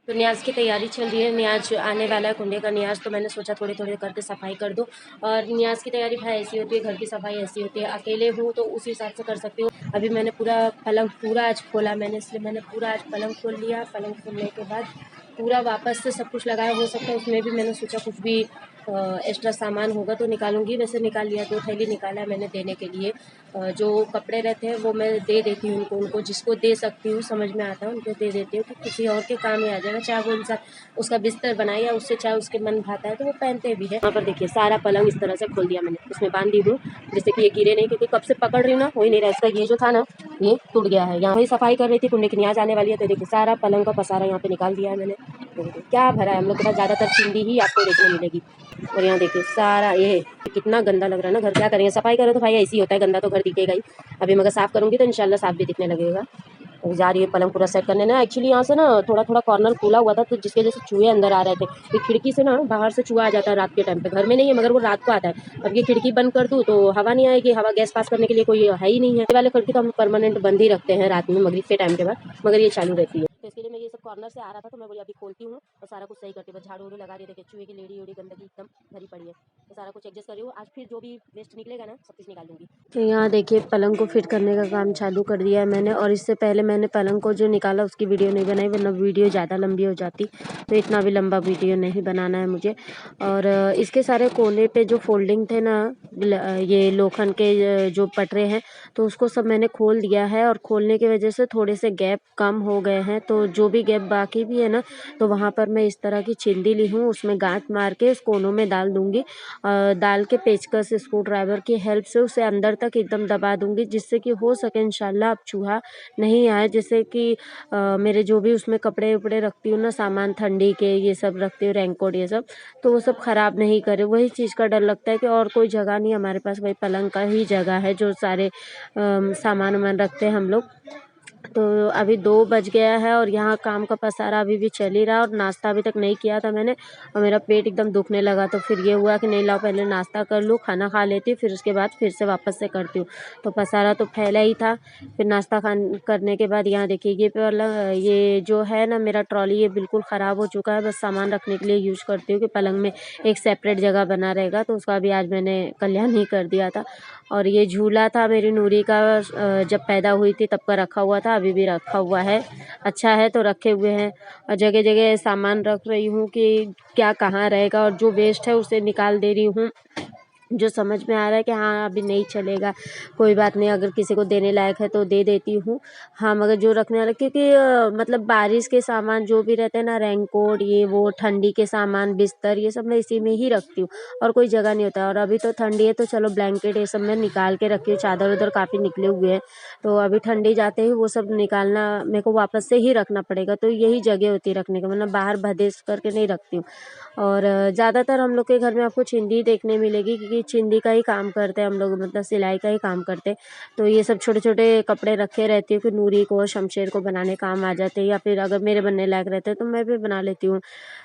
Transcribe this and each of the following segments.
तो न्याज की तैयारी चल रही है। न्याज आने वाला है, कुंडे का न्याज, तो मैंने सोचा थोड़ी थोड़ी करके सफाई कर दूँ। और न्याज की तैयारी भाई ऐसी होती है, घर की सफाई ऐसी होती है, अकेले हूँ तो उस हिसाब से कर सकती हूँ। अभी मैंने पूरा पलंग पूरा आज खोला मैंने, इसलिए मैंने पूरा आज पलंग खोल लिया। पलंग खोलने के बाद पूरा वापस से सब कुछ लगाया। हो सकता है उसमें भी मैंने सोचा कुछ भी एक्स्ट्रा सामान होगा तो निकालूंगी। वैसे निकाल लिया, 2 थैली निकाला है मैंने देने के लिए। जो कपड़े रहते हैं वो मैं दे देती हूँ उनको जिसको दे सकती हूँ, समझ में आता है उनको दे देती हूँ कि किसी और के काम ही आ जाएगा। चाहे वो इंसान उसका बिस्तर बनाए या उससे चाहे उसके मन भाता है तो वो पहनते भी है। यहाँ पर देखिए सारा पलंग इस तरह से खोल दिया मैंने, उसमें बांध दी हूँ जिससे कि ये गिरे नहीं, क्योंकि कब से पकड़ रही हूँ ना, हो ही नहीं रहा। इसका ये जो था ना ये टूट गया है। यहाँ ही सफाई कर रही थी, कुंडे की न्याज आने वाली है, तो देखिए सारा पलंग का पसारा यहाँ पे निकाल दिया है मैंने। तो देखिए क्या भरा है, हम लोग के पास ज़्यादातर चिंदी ही आपको देखने मिलेगी। और यहाँ देखिए सारा ये कितना गंदा लग रहा है ना घर। क्या करेंगे, सफाई करो तो भाई ऐसी होता है, गंदा तो घर दिखेगा ही। अभी मगर साफ़ करूँगी तो इंशाल्लाह साफ़ भी दिखने लगेगा। तो जा रही है पलंग पूरा सेट करने ना। एक्चुअली यहाँ से ना थोड़ा थोड़ा कॉर्नर खुला हुआ था, तो जिसकी वजह से चूहे अंदर आ रहे थे। तो खिड़की से ना बाहर से चूहा आ जाता है रात के टाइम पे, घर में नहीं है मगर वो रात को आता है। अब ये खिड़की बंद कर दूँ तो हवा नहीं आएगी, हवा गैस पास करने के लिए कोई है ही नहीं है। ये वाले खिड़की तो हम परमानेंट बंद ही रखते हैं रात में मगरिब के टाइम के बाद, मगर ये चालू रहती है। तो इसके लिए मैं ये सब कॉर्नर से आ रहा था तो मैं बोली अभी खोलती हूँ और सारा कुछ सही करती हूँ। बस झाड़ू वाड़ू लगा रही है, देखिए चूहे की लेडी उड़ी गंदगी एकदम भरी पड़ी है, तो सारा कुछ एडजस्ट कर रही हूँ। आज फिर जो भी वेस्ट निकलेगा ना सब कुछ निकाल दूंगी। तो यहाँ देखिए पलंग को फिट करने का काम चालू कर दिया है मैंने। और इससे पहले मैंने पलंग को जो निकाला उसकी वीडियो नहीं बनाई, वरना वीडियो ज़्यादा लंबी हो जाती, तो इतना भी लंबा वीडियो नहीं बनाना है मुझे। और इसके सारे कोने पे जो फोल्डिंग थे ना, ये लोखंड के जो पटरे हैं, तो उसको सब मैंने खोल दिया है। और खोलने की वजह से थोड़े से गैप कम हो गए हैं, तो जो भी गैप बाकी भी है ना, तो वहाँ पर मैं इस तरह की चिंदी ली हूँ, उसमें गांठ मार के उस कोनों में डाल दूंगी। डाल के पेचकस स्क्रू ड्राइवर की हेल्प से उसे अंदर तक एकदम दबा दूंगी, जिससे कि हो सके इंशाल्लाह अब चूहा नहीं आए। जैसे कि मेरे जो भी उसमें कपड़े उपड़े रखती हूँ ना, सामान ठंडी के ये सब रखती हूँ, रेनकोट ये सब, तो वो सब ख़राब नहीं करे। वही चीज़ का डर लगता है कि और कोई जगह नहीं हमारे पास, वही पलंग का ही जगह है जो सारे सामान वामान रखते हैं हम लोग। तो अभी 2 बज गया है और यहाँ काम का पसारा अभी भी चल ही रहा है। और नाश्ता अभी तक नहीं किया था मैंने, और मेरा पेट एकदम दुखने लगा, तो फिर ये हुआ कि नहीं लाओ पहले नाश्ता कर लूँ, खाना खा लेती हूँ, फिर उसके बाद फिर से वापस से करती हूँ। तो पसारा तो फैला ही था। फिर नाश्ता करने के बाद यहाँ देखिए ये जो है ना मेरा ट्रॉली, ये बिल्कुल ख़राब हो चुका है। बस सामान रखने के लिए यूज़ करती हूँ कि पलंग में एक सेपरेट जगह बना रहेगा, तो उसका भी आज मैंने कल्याण ही कर दिया था। और ये झूला था मेरी नूरी का, जब पैदा हुई थी तब का रखा हुआ था, अभी भी रखा हुआ है। अच्छा है तो रखे हुए हैं। और जगह जगह सामान रख रही हूँ कि क्या कहाँ रहेगा, और जो वेस्ट है उसे निकाल दे रही हूँ। जो समझ में आ रहा है कि हाँ अभी नहीं चलेगा, कोई बात नहीं, अगर किसी को देने लायक है तो दे देती हूँ। हाँ मगर जो रखने वाला, क्योंकि मतलब बारिश के सामान जो भी रहते हैं ना, रेनकोट ये वो, ठंडी के सामान, बिस्तर, ये सब मैं इसी में ही रखती हूँ, और कोई जगह नहीं होता है। और अभी तो ठंडी है तो चलो ब्लैंकेट ये सब मैं निकाल के रखी हूँ, चादर उधर काफ़ी निकले हुए हैं, तो अभी ठंडी जाते ही वो सब निकालना मेरे को वापस से ही रखना पड़ेगा। तो यही जगह होती है रखने का, मतलब बाहर भदेश करके नहीं रखती हूँ। और ज़्यादातर हम लोग के घर में आपको चिंदी देखने मिलेगी, क्योंकि चिंदी का ही काम करते हैं हम लोग, मतलब सिलाई का ही काम करते हैं। तो ये सब छोटे छोटे कपड़े रखे रहती हूँ कि नूरी को, शमशेर को बनाने काम आ जाते हैं, या फिर अगर मेरे बनने लायक रहते हैं तो मैं भी बना लेती हूँ।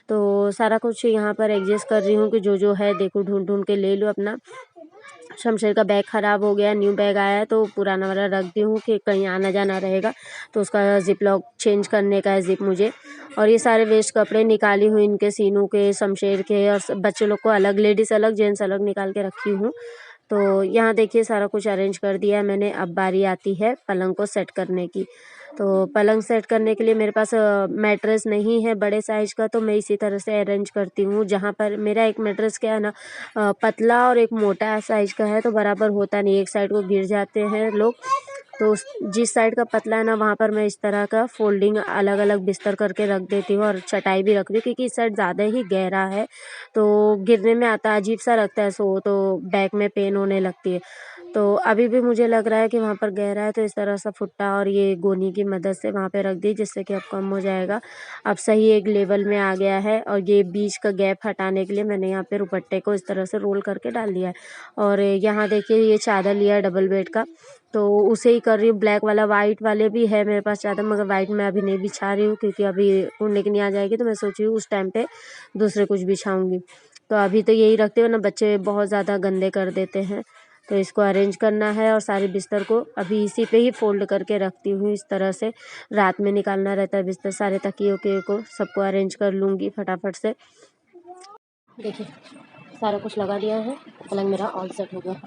तो सारा कुछ यहाँ पर एडजस्ट कर रही हूँ कि जो है देखो ढूंढ ढूंढ के ले लो अपना। शमशेर का बैग ख़राब हो गया, न्यू बैग आया है, तो पुराना वाला रख दी हूँ कि कहीं आना जाना रहेगा, तो उसका ज़िप लॉक चेंज करने का है, ज़िप मुझे। और ये सारे वेस्ट कपड़े निकाली हूँ, इनके सीनों के, शमशेर के, और बच्चे लोग को अलग, लेडीज़ अलग, जेंट्स अलग निकाल के रखी हूँ। तो यहाँ देखिए सारा कुछ अरेंज कर दिया है मैंने। अब बारी आती है पलंग को सेट करने की। तो पलंग सेट करने के लिए मेरे पास मैट्रेस नहीं है बड़े साइज़ का, तो मैं इसी तरह से अरेंज करती हूँ। जहाँ पर मेरा एक मैट्रेस क्या है ना, पतला और एक मोटा साइज़ का है, तो बराबर होता नहीं, एक साइड को गिर जाते हैं लोग। तो जिस साइड का पतला है ना, वहाँ पर मैं इस तरह का फोल्डिंग अलग अलग बिस्तर करके रख देती हूँ, और चटाई भी रख दी, क्योंकि इस साइड ज़्यादा ही गहरा है, तो गिरने में आता अजीब सा लगता है, सो तो बैक में पेन होने लगती है। तो अभी भी मुझे लग रहा है कि वहाँ पर गहरा है, तो इस तरह से फुट्टा और ये गोनी की मदद से वहाँ पे रख दी, जिससे कि अब कम हो जाएगा। अब सही एक लेवल में आ गया है। और ये बीच का गैप हटाने के लिए मैंने यहाँ पे रुपट्टे को इस तरह से रोल करके डाल दिया है। और यहाँ देखिए ये चादर लिया है डबल बेड का, तो उसे ही कर रही हूँ। ब्लैक वाला, वाइट वाले भी है मेरे पास चादर, मगर वाइट में अभी नहीं बिछा रही हूँ, क्योंकि अभी उड़ने की नहीं आ जाएगी, तो मैं सोच रही हूँ उस टाइम पे दूसरे कुछ बिछाऊँगी। तो अभी तो यही रखते हो ना, बच्चे बहुत ज़्यादा गंदे कर देते हैं। तो इसको अरेंज करना है और सारे बिस्तर को अभी इसी पे ही फोल्ड करके रखती हूँ इस तरह से। रात में निकालना रहता है बिस्तर, सारे तकियों के को सबको अरेंज कर लूँगी फटाफट से। देखिए सारा कुछ लगा दिया है, पलंग मेरा ऑल सेट हो गया।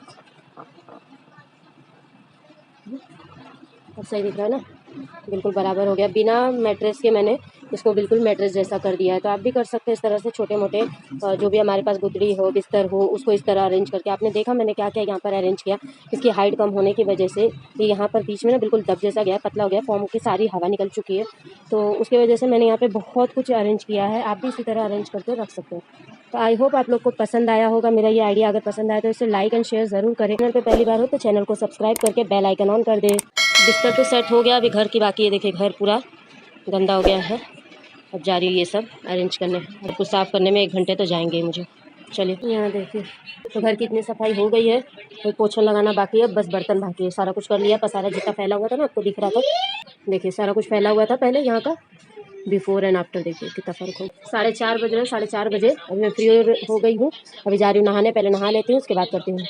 अब सही दिख रहा है ना, बिल्कुल बराबर हो गया। बिना मैट्रेस के मैंने इसको बिल्कुल मैट्रेस जैसा कर दिया है। तो आप भी कर सकते हैं इस तरह से, छोटे मोटे जो भी हमारे पास गुदड़ी हो, बिस्तर हो, उसको इस तरह अरेंज करके। आपने देखा मैंने क्या क्या यहाँ पर अरेंज किया। इसकी हाइट कम होने की वजह से ये यहाँ पर बीच में ना बिल्कुल दब जैसा गया, पतला हो गया, फॉर्म की सारी हवा निकल चुकी है। तो उसकी वजह से मैंने यहाँ पे बहुत कुछ अरेंज किया है। आप भी इसी तरह अरेंज करके रख सकते हो। तो आई होप आप लोग को पसंद आया होगा मेरा ये आइडिया। अगर पसंद आया तो इसे लाइक एंड शेयर ज़रूर करें। चैनल पे पहली बार हो तो चैनल को सब्सक्राइब करके बेल आइकन ऑन कर दें। बिस्तर तो सेट हो गया, अभी घर की बाकी है। देखिए घर पूरा गंदा हो गया है, अब जा रही है ये सब अरेंज करने। और कुछ साफ़ करने में 1 घंटे तो जाएंगे मुझे। चलिए यहाँ देखिए, तो घर की इतनी सफाई हो गई है, कोई पोछा लगाना बाकी है, बस बर्तन बाकी है। सारा कुछ कर लिया। पसारा जितना फैला हुआ था ना, आपको दिख रहा था, देखिए सारा कुछ फैला हुआ था पहले यहाँ का। बिफोर एंड आफ्टर देखिए कितना फ़र्क हो। 4:30 बज रहे हैं, 4:30 बजे अभी मैं फ्री हो गई हूँ। अभी जा रही हूँ नहाने, पहले नहा लेती हूँ उसके बाद करती हूँ।